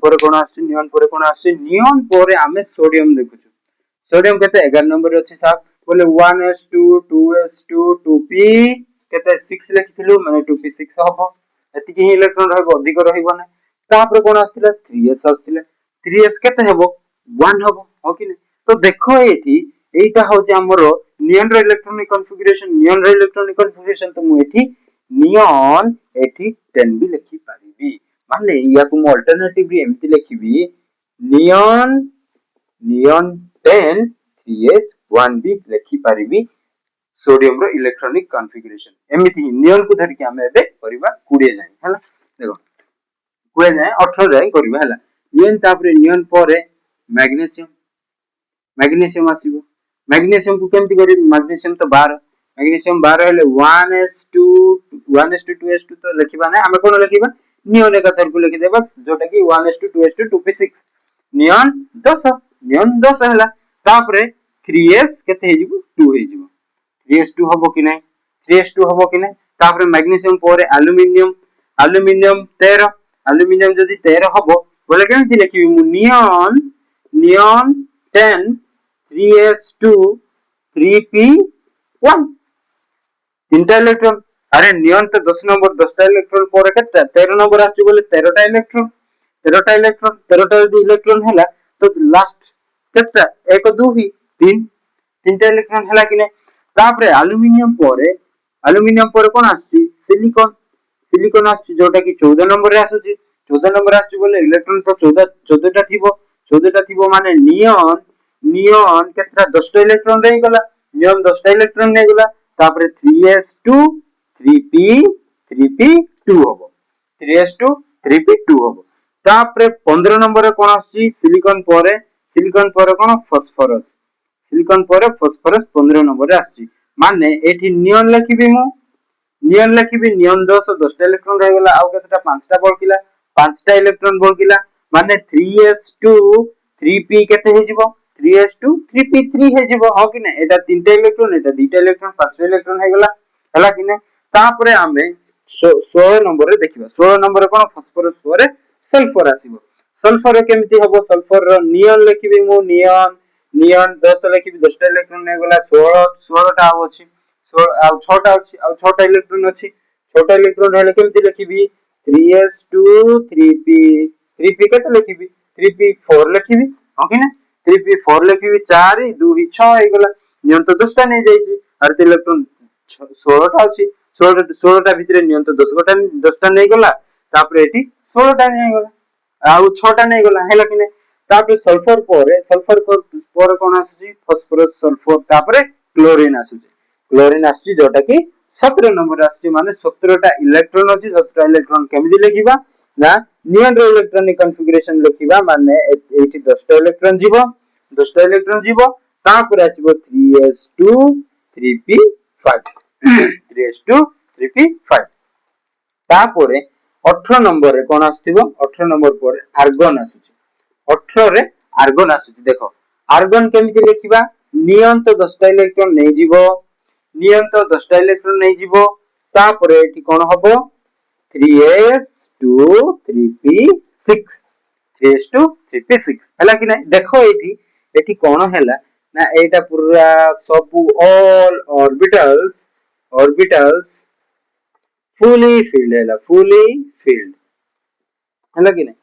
[SPEAKER 1] पर आमे सोडियम देखुछु सोडियम केते 11 नंबर अछि साहब बोले 1s2 2s2 2p केते 6 लिखिथिलु माने 2p6 हबो एति की इलेक्ट्रॉन रहबो अधिक रहइबो नै तापर कोन आछिला 3s आछिला 3s केते हेबो 1 हबो हो कि नै तो देखो एठी एटा होचे हमरो नियन रो इलेक्ट्रॉनिक कॉन्फ़िगरेशन तो मु एठी नियन एठी 10 भी लिखि पारिबी माने या को अल्टरनेटिव भी एमति लिखिबी नियन 10 3s 1 भी लिखि पारिबी सोडियम रो इलेक्ट्रॉनिक कॉन्फ़िगरेशन एमिति नियन को धरि के हमें एबे करिबा 20 जाय हला देखो 20 जाय 18 जाय करिबा हला नियन तापरे नियन परे मैग्नीशियम आसीबो मैग्नीशियम को केमति करी मैग्नीशियम तो 12 मैग्नीशियम 12 हेले 1s2 2s2 तो लिखिबा नै हमें कोन लिखिबा नियन एकतर को लिखि देबा जोटा कि 1s2 2s2 2p6 नियन 10 हला तापरे 3s केते हे जिवो 2 हे जिवो 3s2 हबो कि नै 3s2 हबो कि नै तापरे मैग्नीशियम परे एल्युमिनियम 13 एल्युमिनियम जदी 13 हबो बोले केमति लिखिबी मु नियन 10 3s2 3p1 तीनटा इलेक्ट्रॉन अरे नियन तो 10 नंबर 10 टा इलेक्ट्रॉन पर केते 13 नंबर आछि बोले 13 टा इलेक्ट्रॉन 13 टा यदि इलेक्ट्रॉन हैला तो लास्ट केते 1 2 भी 3 तीनटा इलेक्ट्रॉन हैला कि नै तापरे एल्युमिनियम पर कोन आछि सिलिकॉन आछि जोटा कि 14 नंबर रे आछि 14 नंबर आछि बोले इलेक्ट्रॉन तो 14 टा थिबो माने नियन केतरा 10 टा इलेक्ट्रॉन रहि गला नियन 10 टा इलेक्ट्रॉन रहि गला तापरे 3s2 3p2 हबो 3s2 3p2 हबो तापरे 15 नंबर रे कोन आछि सिलिकॉन पर कोन फास्फोरस 15 नंबर रे आछि माने एठी नियन लिखिबी मु नियन 10 टा इलेक्ट्रॉन रहि गला आउ केतरा 5 टा बळकिला 5 टा इलेक्ट्रॉन बळकिला माने 3s2 3p केते हे जिवो 3s2 3p3 हे जिवो हो कि नै एटा तीनटा इलेक्ट्रॉन एटा दुईटा इलेक्ट्रॉन पांचटा इलेक्ट्रॉन हे गला हला कि नै तापरे आमे 16 नंबर रे देखिबा 16 नंबर कोन फास्फोरस परे सल्फर आसीबो सल्फर केमिति हबो सल्फर रो नियन लिखिबी मु नियन नियन 10 लिखिबी 10 टा इलेक्ट्रॉन हे गला 16 16 टा अछि 16 आ 6 टा अछि आ 6 टा इलेक्ट्रॉन अछि 6 टा इलेक्ट्रॉन हेले केमिति लिखिबी 3s2 3p 3p केते लिखिबी 3p4 लिखिबी हो कि नै 3p4 लिखिबी 4 2 6 हे गला नियन तो 10 टा नै जाईची आर इलेक्ट्रॉन 16 टा अछि 16 टा भितरे नियन तो 10 टा नै गला तापरे एठी 16 टा नै गला आ 6 टा नै गला हेला कि नै तापरे सल्फर पर कोन आसी फास्फोरस सल्फर तापरे क्लोरीन आसी क्लोरीन आसी जोटा कि 17 नंबर आसी माने 17 टा इलेक्ट्रॉन अछि 17 इलेक्ट्रॉन केमिति लिखिबा ना नियन रो इलेक्ट्रॉनिक कॉन्फ़िगरेशन लिखिबा माने एठी 10 टा इलेक्ट्रॉन जीवो 10 टा इलेक्ट्रॉन जीवो तापरे आसीबो 3s2 3p5 3s2 3p5 तापरे 18 नंबर रे कोन आसीबो 18 नंबर पर आर्गन आसी 18 रे आर्गन आसी देखो आर्गन केमिति लिखिबा नियन तो 10 टा इलेक्ट्रॉन नै जीवो नियन तो 10 टा इलेक्ट्रॉन नै जीवो तापरे एठी कोन हबो 3s2 3p6 3s2 3p6 हला कि नै देखो एठी कोन हैला ना एटा पूरा सब ऑल ऑर्बिटल्स fully filled हैला fully filled हला कि नै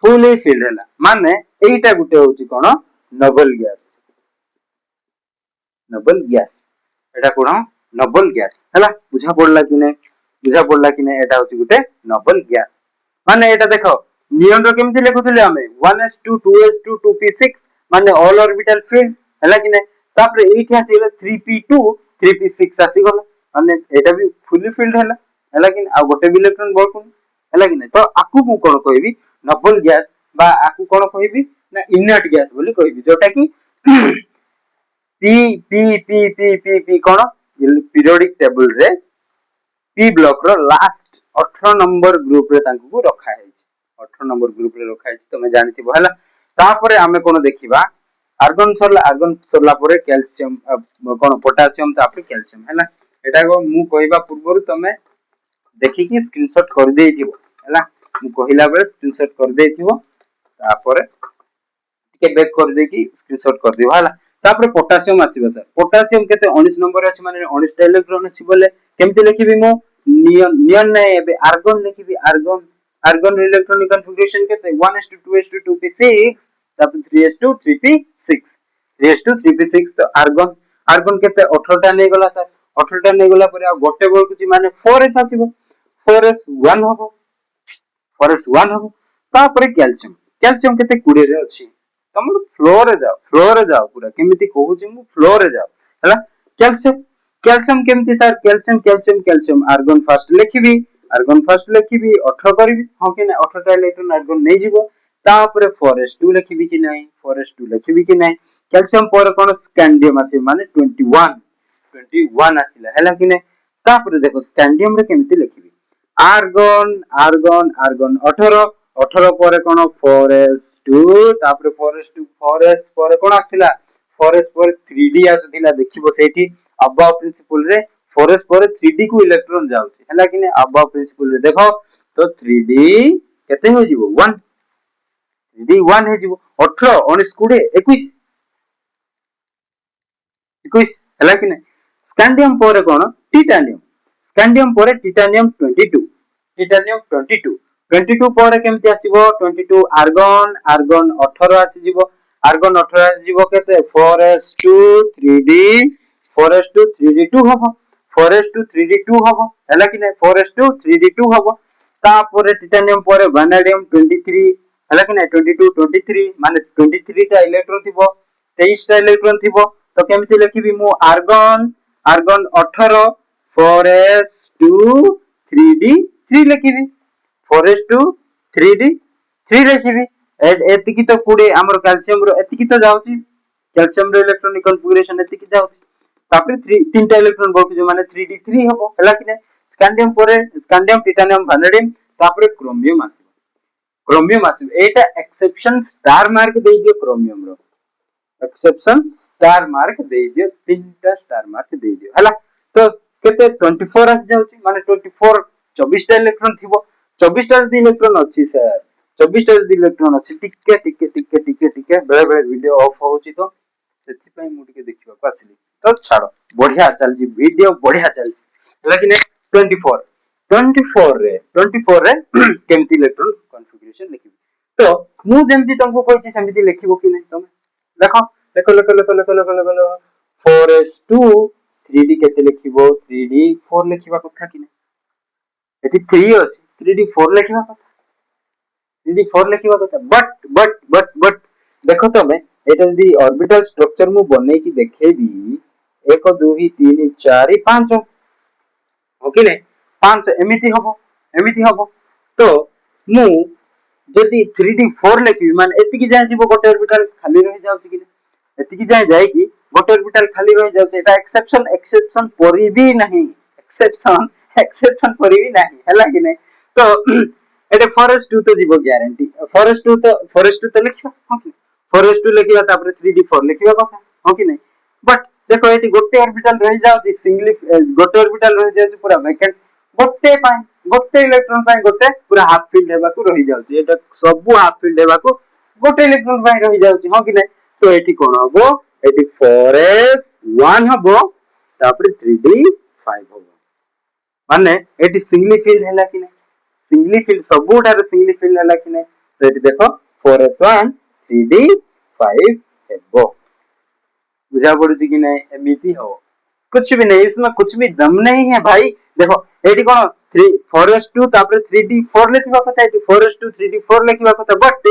[SPEAKER 1] fully filled हैला माने एटा गुटे होची कोन नोबल गैस एटा कोन नोबल गैस हला बुझा पड़ला कि नै एटा होची गुटे नोबल गैस माने एटा देखो नियन रो केमिति लेखुथिले हमें 1s2 2s2 2p6 माने ऑल ऑर्बिटल फील्ड हला कि नै तापरे एठी आसीले 3p2 3p6 आसी गला माने एटा भी फुली फील्ड हला कि आ गोटे भी इलेक्ट्रॉन बळकुन हला कि नै तो आकु मु कोन कहबी नोबल गैस बा आकु कोन कहबी ना इनर्ट गैस बोली कहबी जोटा कि p p p p p p कोन पीरियोडिक टेबल रे p ब्लॉक रो लास्ट 18 नंबर ग्रुप रे तांकु को रखा है 18 नंबर ग्रुप रे रखा है तमे जानिथि बहला तापरे आमे कोन देखिबा आर्गन सरला परे कैल्शियम कोन पोटेशियम तापरे कैल्शियम हैला एटा को मु कहबा पूर्वरु तमे देखि कि स्क्रीनशॉट कर देइथिबो हैला मु कहिला बेले स्क्रीनशॉट कर देइथिबो तापरे टिके बैक कर दे कि स्क्रीनशॉट कर दिबो हैला तापरे पोटेशियम आसीबो सर पोटेशियम केते 19 नंबर अछि माने 19 टा इलेक्ट्रॉन अछि बोले केमति लिखिबी मु नियन नै एबे आर्गन लिखिबी आर्गन इलेक्ट्रॉनिक कॉन्फ़िगरेशन केते 1s2 2s2 2p6 तापर 3s2 3p6 3s2 3p6 तो आर्गन केते 18 टा नै गला सर 18 टा नै गला परे आ गोटे बळकुची माने 4s आसीबो 4s1 हबो 4s1 हबो तापर कैल्शियम केते 20 रे अछि तम फ्लो रे जाओ पूरा केमिति कहूची मु फ्लो रे जाओ हला कैल्शियम केमिति सर कैल्शियम आर्गन फर्स्ट लिखिबी 18 करबी हो कि नै 18 टा इलेक्ट्रॉन आर्गन नै जीवो तापरे 4s2 लिखिबी कि नै 4s2 लिखिबी कि नै कैल्शियम पर कोन स्कैंडियम आसी माने 21 आसीला हला कि नै तापरे देखो स्कैंडियम रे केमिति लिखिबी आर्गन 18 पर कोन 4s2 तापरे 4s पर कोन आथिला 4s पर 3d आथिला देखिबो सेठी अबव प्रिंसिपल रे 4s पर 3d को इलेक्ट्रॉन जाउची हला कि नै अबव प्रिंसिपल रे देखो तो 3d केते हो जिवो 1 3d 1 हे जिवो 18 19 20 21 हला कि नै स्कैंडियम पर कोन स्कैंडियम पर टिटानियम 22 पर केमति आसीबो 22 आर्गन 18 आसी जिवो आर्गन 18 आसी जिवो केते 4s2 3d 4s2 3d2 हबो 4s2 3d2 हबो हला कि नै 4s2 3d2 हबो तापर टिटानियम पर वैनेडियम 23 हला कि नै 22 23 माने 23 टा इलेक्ट्रॉन थिबो 23 टा इलेक्ट्रॉन थिबो तो केमिति लिखिबी मु argon 18 4s2 3d 3 लिखिबी 4s2 3d 3 लिखिबी एतिकी तो पुडे हमर कैल्शियम रो एतिकी तो जाउची कैल्शियम रो इलेक्ट्रॉनिक कॉन्फ़िगरेशन एतिकी जाउची तापर 3 तीनटा इलेक्ट्रॉन बळकु जो माने 3d3 हबो हला कि नै स्कैंडियम टिटानियम वैनेडियम तापर क्रोमियम आसी क्रोमियम आसीबो एटा एक्सेप्शन स्टार मार्क दे दियो क्रोमियम रो एक्सेप्शन स्टार मार्क दे दियो तीनटा स्टार मार्क दे दियो हला तो केते 24 आस जाउची माने 24 24 टा इलेक्ट्रॉन थिबो 24 टा इलेक्ट्रॉन अछि सर 24 टा इलेक्ट्रॉन अछि टिके बेले बेले वीडियो ऑफ होउची तो सेति पई मु टिके देखिबा पासिली तो छाड़ो बढ़िया चलजी वीडियो बढ़िया चलजी लेकिन 24 रे केमती इलेक्ट्रॉन कॉन्फ़िगरेशन लिखिबी तो मु जेमती तुमको कहछि सेमती लिखिबो कि नै तुम देखो देखो 4s2 3d केते लिखिबो 3d 4 लिखिबा कथा कि नै एटी 3 अछि 3d 4 लिखिबा कथा 3d 4 लिखिबा कथा बट देखो तमे एटा जदी ऑर्बिटल स्ट्रक्चर मु बनै कि देखेबी 1 2 3 4 5 ओके नै 5 एमिति हबो तो मु जदी 3d 4 लिखिबी माने एतिकी जाय जीवो गोटे ऑर्बिटल खाली रहि जाउची कि एतिकी जाय कि गोटे ऑर्बिटल खाली रहि जाउची एटा एक्सेप्शन परि भी नहीं एक्सेप्शन परि भी नहीं हला कि नै तो एटा फॉरेस्ट 2 तो जीवो गारंटी फॉरेस्ट 2 तो लिखिबा ओके फॉरेस्ट 2 लिखिबा तापर 3d 4 लिखिबा कथा ओके नै बट देखो एटी गोटे ऑर्बिटल रहि जाउची सिंगली गोटे ऑर्बिटल रहि जाउची पूरा वैकेंट गोटे इलेक्ट्रॉन पाई गोटे पूरा हाफ फील्ड हेबा को रहि जाउची एटा सब हाफ फील्ड हेबा को गोटे इलेक्ट्रॉन पाई रहि जाउची हां कि नै तो एटी कोन हबो एटी 4s1 हबो तापर 3d 5 हबो माने एटी सिंगली फील्ड हैला कि नै सिंगली फील्ड सबुठार सिंगली फील्ड हैला कि नै तो एटी देखो 4s1 3d 5 हेबो बुझा पड़ुची कि नै एमिति हो कुछ भी नहीं इसमें कुछ भी दम नहीं है भाई देखो एटी कोन 4s2 तापर 3d 4 लिखिबा कथा एटी 4s2 3d 4 लिखिबा कथा बट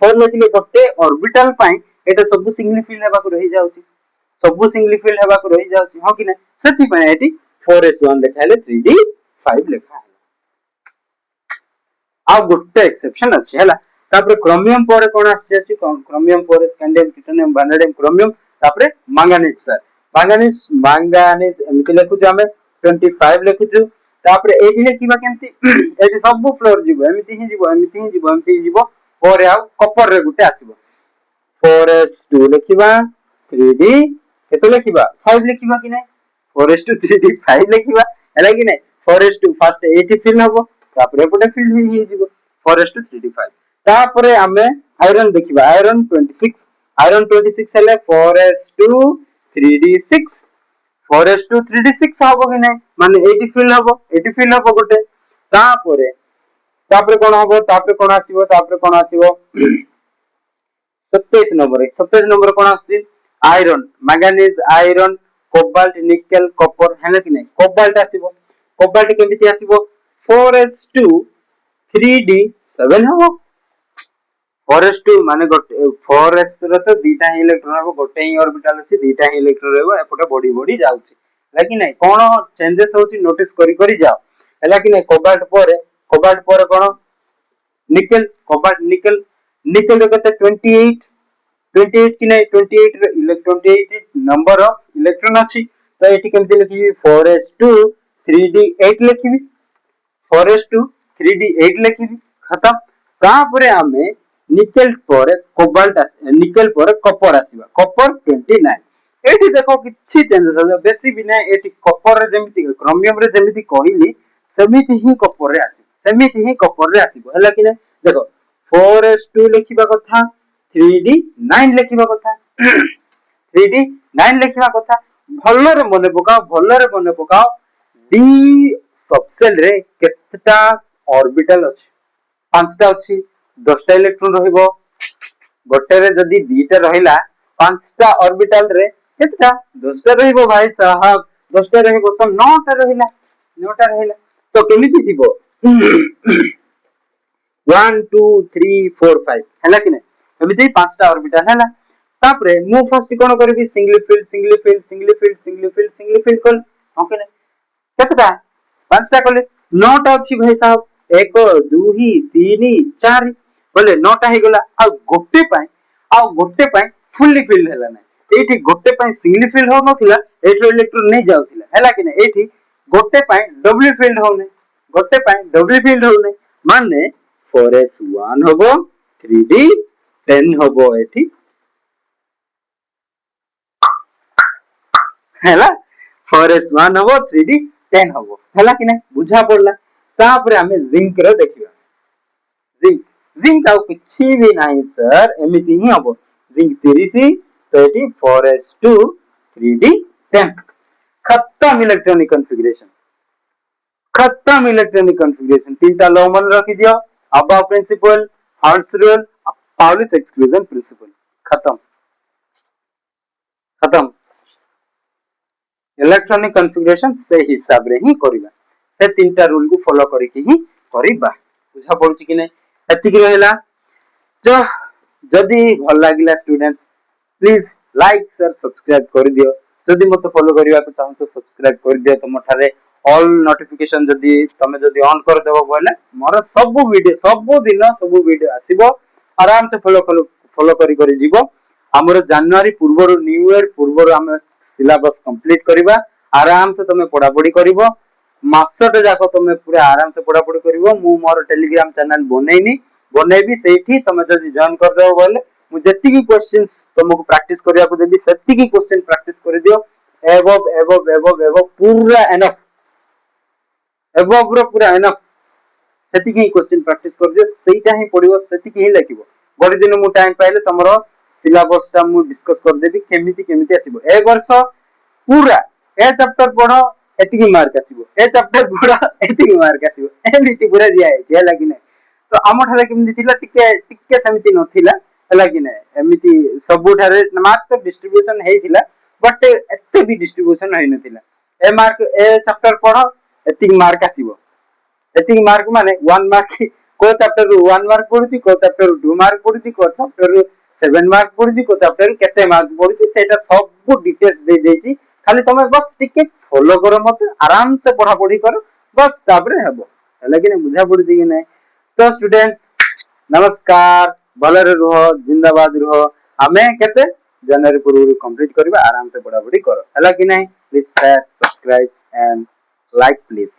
[SPEAKER 1] 4 लिखिले गोटे ऑर्बिटल पाई एटा सब सिंगली फील्ड हेबा को रहि जाउची सब सिंगली फील्ड हेबा को रहि जाउची हां कि नै सेति पय एटी 4s1 लिखाले 3d 5 लिखा आ गोटे एक्सेप्शन अछि हला तापर क्रोमियम पर कोन आछि अछि क्रोमियम पर स्कैंडियम टिटेनियम वैनेडियम क्रोमियम तापर मैंगनीज सर मैंगनीज एमिति लेखु जामे 25 लेखु छु तापर एठी लेखिबा केमति एठी सब फ्लोर जीवो एमिति ही जीवो और आ कॉपर रे गुटे आसीबो 4s2 लेखिबा 3d केते लेखिबा 5 लेखिबा कि नै 4s2 3d 5 लेखिबा हला कि नै 4s2 फर्स्ट एठी फिल हबो तापर एपटे फिल ही जीवो 4s2 3d 5 तापर हमें आयरन देखिबा आयरन 26 हेले 4s2 3d 6 4s2 3d 6 हबो कि नै माने एठी फिल हबो गोटे तापर कोन आसीबो 27 नंबर कोन आसी iron manganese iron cobalt nickel copper हेले कि नै कोबाल्ट आसीबो कोबाल्ट केमिति आसीबो 4s2 3d 7 हबो 4s2 माने गोटे 4s रो तो दीटा ही इलेक्ट्रॉन हबो गोटे ही ऑर्बिटल अछि दीटा ही इलेक्ट्रॉन रहबो एपटे बॉडी जाउची लेकिन नै कोन चेंजेस होची नोटिस करी जाओ हला कि नै कोबाल्ट पर कोन निकेल कोबाल्ट निकेल कते 28 कि नै 28 रे इलेक्ट्रॉन 28 नंबर ऑफ इलेक्ट्रॉन अछि तो एठी केमति लिखिबी 4s2 3d 8 लिखिबी 4s2 3d 8 लिखिबी खत्म तापरे हमें निकेल पर कोबाल्ट निकेल पर कॉपर आसीबा कॉपर 29 एठी देखो किछि चेंजेस हो बेसी भी नै एठी कॉपर रे जेमिति क्रोमियम रे जेमिति कहिली सेमिति ही कॉपर रे आसीबो हला कि नै देखो 4s2 लिखिबा कथा 3d 9 लिखिबा कथा 3d 9 लिखिबा कथा भल्लरे मने पकाओ d सबसेल रे केतटा ऑर्बिटल अछि पांचटा अछि 10टा इलेक्ट्रॉन रहिबो गोटे रे जदी दीटा रहिला पांचटा ऑर्बिटल रे केतटा 10टा रहिबो भाई साहब 10टा रहिबो तो 9टा रहिला तो केमिति थिबो 1 2 3 4 5 हला कि नै एमिति पांचटा ऑर्बिटल हला तापरे मु फर्स्ट कोन करबी सिंगली फील्ड कल ओके नै केतटा पांचटा कले 9टा अछि भाई साहब 1 2 3 4 बोले 9टा हे गला आ गोटे पाई फुल्ली फील्ड हला नै एठी गोटे पाई सिंगली फील्ड हो नथिला एठी इलेक्ट्रॉन नै जाउथिला हला कि नै एठी गोटे पाई डबल फील्ड हो नै माने 4s1 हबो 3d 10 हबो एठी हैला 4s1 हबो 3d 10 हबो हैला कि नै बुझा पड़ला तापरे हमें जिंक रो देखिबा जिंक जिंक आउ किछि भी नाही सर एमिति ही हबो जिंक 30 तो एठी 4s2 3d 10 खत्म इलेक्ट्रॉनिक कॉन्फ़िगरेशन तीनटा लॉ मन रखी दियो above principle Hund's rule Pauli's exclusion principle खत्म खत्म इलेक्ट्रॉनिक कॉन्फ़िगरेशन से हिसाब रे ही करिबा से तीनटा रूल को फॉलो करिकि ही करिबा बुझा पड़ुची कि नै एतिक रहला जो जदी भल लागिला students please like share subscribe कर दियो जदी मते फॉलो करिया को चाहू तो सब्सक्राइब कर दियो तुम ठारे ऑल नोटिफिकेशन जदी तमे जदी ऑन कर देबो बोले मोर सब वीडियो आसीबो आराम से फॉलो करी जीवो हमर जनवरी पूर्व न्यू ईयर पूर्व हम सिलेबस कंप्लीट करिबा आराम से तमे पढा पढी करिवो मासटे जाको तमे पूरा आराम से पढा पढी करिवो मु मोर टेलीग्राम चैनल बनेबी सेठी तमे जदी जॉइन कर देबो बोले मु जति की क्वेश्चंस तुमको प्रैक्टिस करिया को देबी सेति की क्वेश्चन प्रैक्टिस कर दियो एबव पूरा एनफ एबव पूरा एनफ सेति की क्वेश्चन प्रैक्टिस कर दियो सेटा ही पडिवो सेति की ही लिखिबो बडी दिन मु टाइम पाइले तमरो सिलेबस ता मु डिस्कस कर देबी केमिति आसीबो ए वर्ष पूरा ए चैप्टर पढो एतिकी मार्क आसीबो ए चैप्टर पढो एतिकी मार्क आसीबो एमिति पूरा दिया है जे लागि नै तो आम ठारे केमिति थिला टिके समिति नथिला हला कि नै एमिति सबु ठारे मार्क तो डिस्ट्रीब्यूशन हेइथिला बट एते भी डिस्ट्रीब्यूशन होई नथिला ए मार्क ए चैप्टर पढो एतिकी मार्क आसीबो एतिकी मार्क माने 1 मार्क को चैप्टर रु 1 मार्क पडुची को चैप्टर रु 2 मार्क पडुची को चैप्टर रु 7 मार्क पडुची को चैप्टर रु केते मार्क पडुची सेटा सब डिटेल्स दे देची खाली तमे बस टिके फॉलो करो मते आराम से पढा पढी करो बस तापरे हेबो हला कि नै बुझा पडुची कि नै तो स्टूडेंट नमस्कार भलरे रहो जिंदाबाद रहो हमें केते जनवरी पूर्व कंप्लीट करबा आराम से पढा पढी करो हला कि नै please share subscribe and like please